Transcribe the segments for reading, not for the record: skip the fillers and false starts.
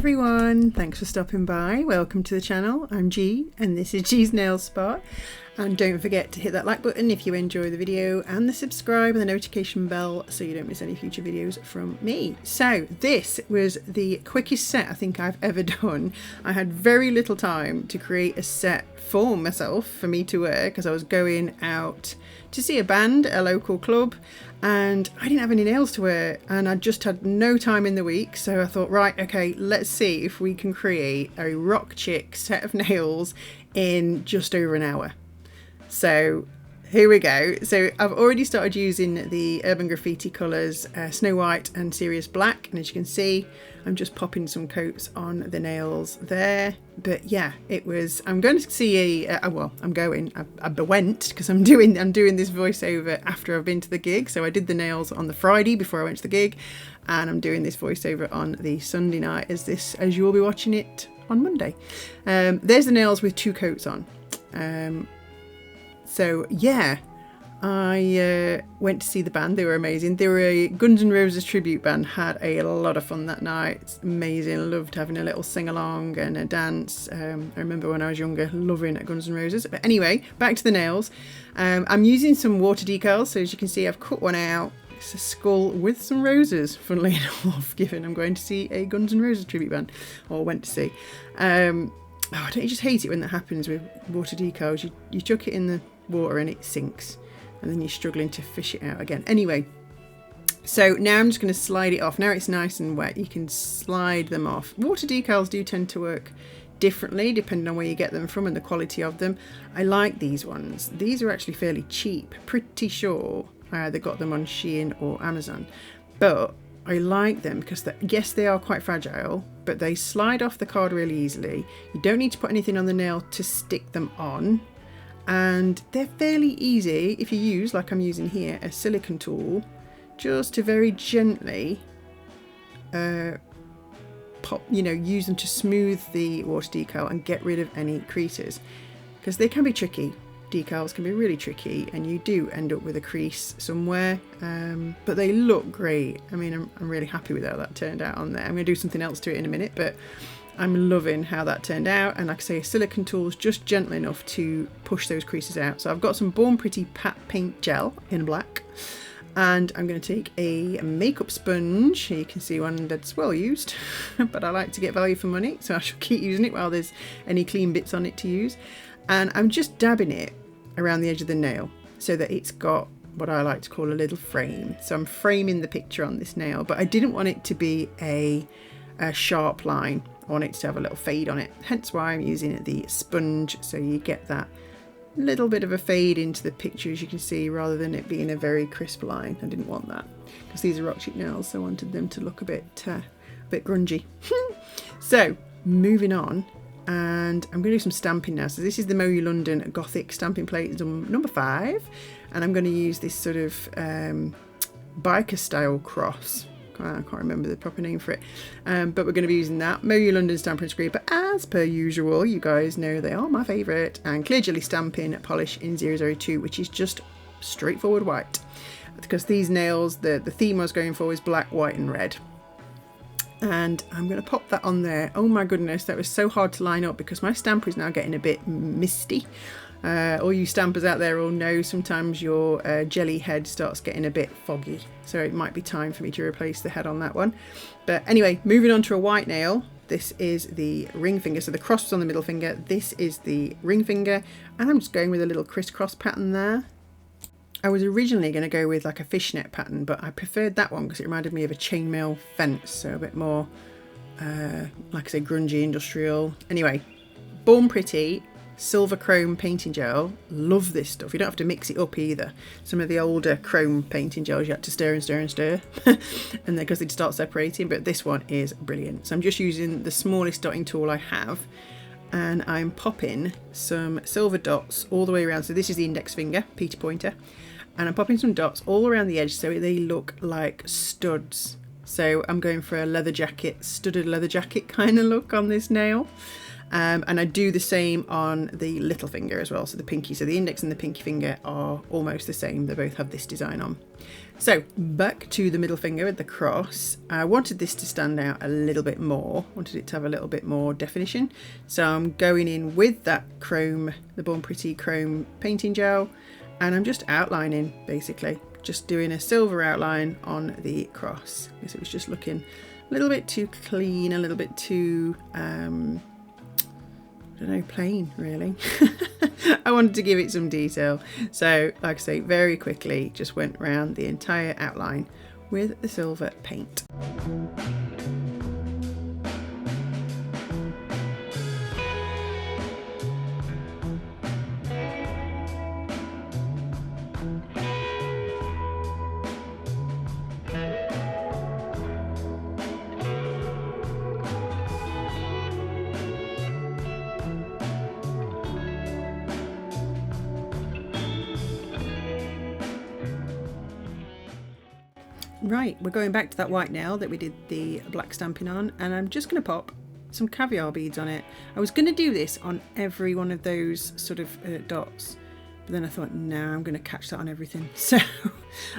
everyone, thanks for stopping by. Welcome to the channel. I'm G and this is G's Nail Spot. And don't forget to hit that like button if you enjoy the video, and the subscribe and the notification bell so you don't miss any future videos from me. So this was the quickest set I think I've ever done. I had very little time to create a set for myself for me to wear because I was going out to see a band at a local club and I didn't have any nails to wear and I just had no time in the week, so I thought, right, okay, let's see if we can create a rock chick set of nails in just over an hour. So here we go. So I've already started using the Urban Graffiti colours, Snow White and Serious Black, and as you can see I'm just popping some coats on the nails there. But yeah, it was, I'm going to see I went because I'm doing this voiceover after I've been to the gig. So I did the nails on the Friday before I went to the gig, and I'm doing this voiceover on the Sunday night as you will be watching it on Monday. There's the nails with 2 coats on. So yeah, I went to see the band. They were amazing. They were a Guns N' Roses tribute band. Had a lot of fun that night. It's amazing. Loved having a little sing along and a dance. I remember when I was younger loving Guns N' Roses. But anyway, back to the nails. I'm using some water decals. So as you can see, I've cut one out. It's a skull with some roses, funnily enough, given I'm going to see a Guns N' Roses tribute band, or went to see. Don't you just hate it when that happens with water decals? You chuck it in the water and it sinks and then you're struggling to fish it out again. Anyway, so now I'm just going to slide it off. Now it's nice and wet, you can slide them off. Water decals do tend to work differently depending on where you get them from and the quality of them. I like these ones. These are actually fairly cheap. Pretty sure I either got them on Shein or Amazon, but I like them because yes, they are quite fragile, but they slide off the card really easily. You don't need to put anything on the nail to stick them on, and they're fairly easy if you use, like I'm using here, a silicone tool, just to very gently use them to smooth the water decal and get rid of any creases, because they can be tricky. Decals can be really tricky and you do end up with a crease somewhere, but they look great. I mean, I'm really happy with how that turned out on there. I'm going to do something else to it in a minute, but I'm loving how that turned out. And like I say, a silicone tool is just gentle enough to push those creases out. So I've got some Born Pretty Pat Paint Gel in black, and I'm going to take a makeup sponge. Here you can see one that's well used, but I like to get value for money, so I shall keep using it while there's any clean bits on it to use. And I'm just dabbing it around the edge of the nail so that it's got what I like to call a little frame. So I'm framing the picture on this nail, but I didn't want it to be a sharp line. I want it to have a little fade on it, hence why I'm using the sponge, so you get that little bit of a fade into the picture, as you can see, rather than it being a very crisp line. I didn't want that because these are rock chick nails, so I wanted them to look a bit grungy. So moving on, and I'm going to do some stamping now. So this is the MoYou London Gothic stamping plate number 5, and I'm going to use this sort of biker style cross. I can't remember the proper name for it, but we're going to be using that. MoYou London Stamping Scraper, as per usual. You guys know they are my favourite. And Clear Jelly Stamping Polish in 002, which is just straightforward white, because these nails, the theme I was going for is black, white and red. And I'm going to pop that on there. Oh my goodness, that was so hard to line up because my stamper is now getting a bit misty. All you stampers out there all know sometimes your jelly head starts getting a bit foggy, so it might be time for me to replace the head on that one. But anyway, moving on to a white nail. This is the ring finger, so the cross was on the middle finger. This is the ring finger, and I'm just going with a little crisscross pattern there. I was originally going to go with like a fishnet pattern, but I preferred that one because it reminded me of a chainmail fence, so a bit more, like I say, grungy, industrial. Anyway, Born Pretty Silver Chrome Painting Gel. Love this stuff. You don't have to mix it up either. Some of the older chrome painting gels you had to stir and stir and stir, and then because they'd start separating, but this one is brilliant. So I'm just using the smallest dotting tool I have, and I'm popping some silver dots all the way around. So this is the index finger, Peter Pointer, and I'm popping some dots all around the edge so they look like studs. So I'm going for a leather jacket, studded leather jacket kind of look on this nail. And I do the same on the little finger as well, so the pinky. So the index and the pinky finger are almost the same. They both have this design on. So back to the middle finger with the cross. I wanted this to stand out a little bit more, wanted it to have a little bit more definition. So I'm going in with that chrome, the Born Pretty chrome painting gel, and I'm just outlining, basically, just doing a silver outline on the cross, because it was just looking a little bit too clean, a little bit too, I don't know, plain really. I wanted to give it some detail. So like I say, very quickly just went around the entire outline with the silver paint. Right, we're going back to that white nail that we did the black stamping on, and I'm just going to pop some caviar beads on it. I was going to do this on every one of those sort of dots, but then I thought, no, I'm going to catch that on everything. So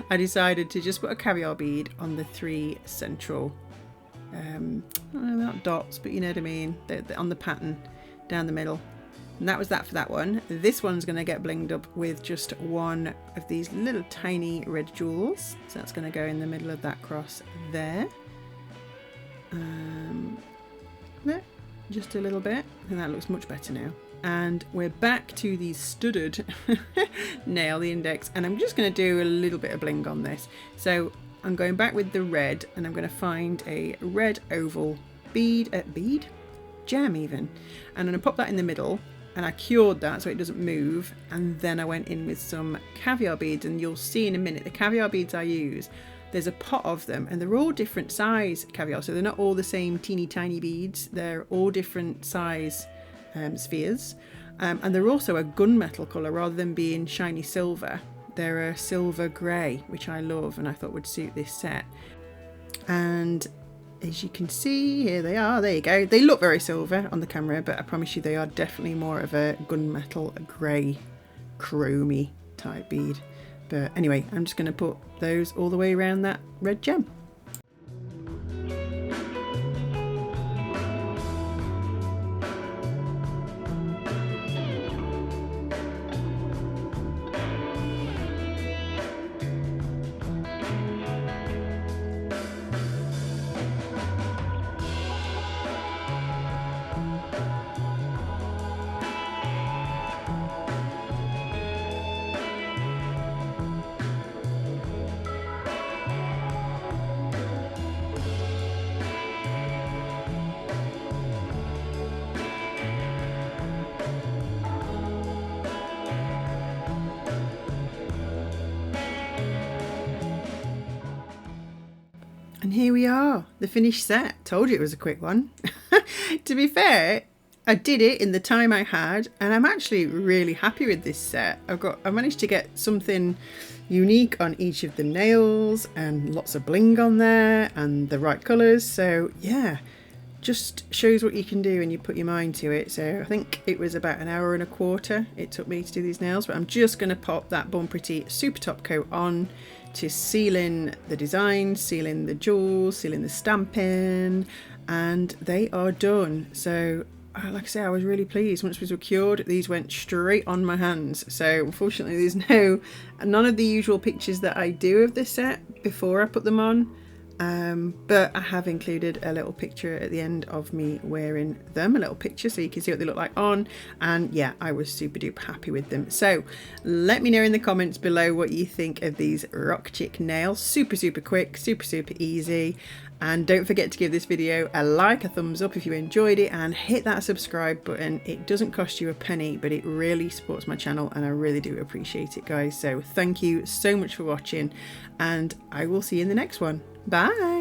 I decided to just put a caviar bead on the 3 central, not dots, but you know what I mean, on the pattern down the middle. And that was that for that one. This one's going to get blinged up with just one of these little tiny red jewels. So that's going to go in the middle of that cross there. There, just a little bit. And that looks much better now. And we're back to the studded nail, the index. And I'm just going to do a little bit of bling on this. So I'm going back with the red, and I'm going to find a red oval gem even. And I'm going to pop that in the middle. And I cured that so it doesn't move, and then I went in with some caviar beads, and you'll see in a minute the caviar beads I use, there's a pot of them, and they're all different size caviar, so they're not all the same teeny tiny beads, they're all different size spheres, and they're also a gunmetal colour rather than being shiny silver. They're a silver grey, which I love and I thought would suit this set. And as you can see, here they are, there you go. They look very silver on the camera, but I promise you they are definitely more of a gunmetal grey, chromy type bead. But anyway, I'm just going to put those all the way around that red gem. And here we are, the finished set. Told you it was a quick one. To be fair, I did it in the time I had, and I'm actually really happy with this set. I managed to get something unique on each of the nails, and lots of bling on there, and the right colours. So yeah, just shows what you can do when you put your mind to it. So I think it was about an hour and a quarter it took me to do these nails, but I'm just going to pop that Born Pretty super top coat on to seal in the design, seal in the jewels, seal in the stamping, and they are done. So like I say, I was really pleased. Once these were cured, these went straight on my hands. So unfortunately there's none of the usual pictures that I do of this set before I put them on, but I have included a little picture at the end of me wearing them, a little picture so you can see what they look like on. And yeah, I was super duper happy with them. So let me know in the comments below what you think of these Rock Chick nails. Super quick, super easy. And don't forget to give this video a like, a thumbs up if you enjoyed it, and hit that subscribe button. It doesn't cost you a penny, but it really supports my channel, and I really do appreciate it, guys. So thank you so much for watching, and I will see you in the next one. Bye!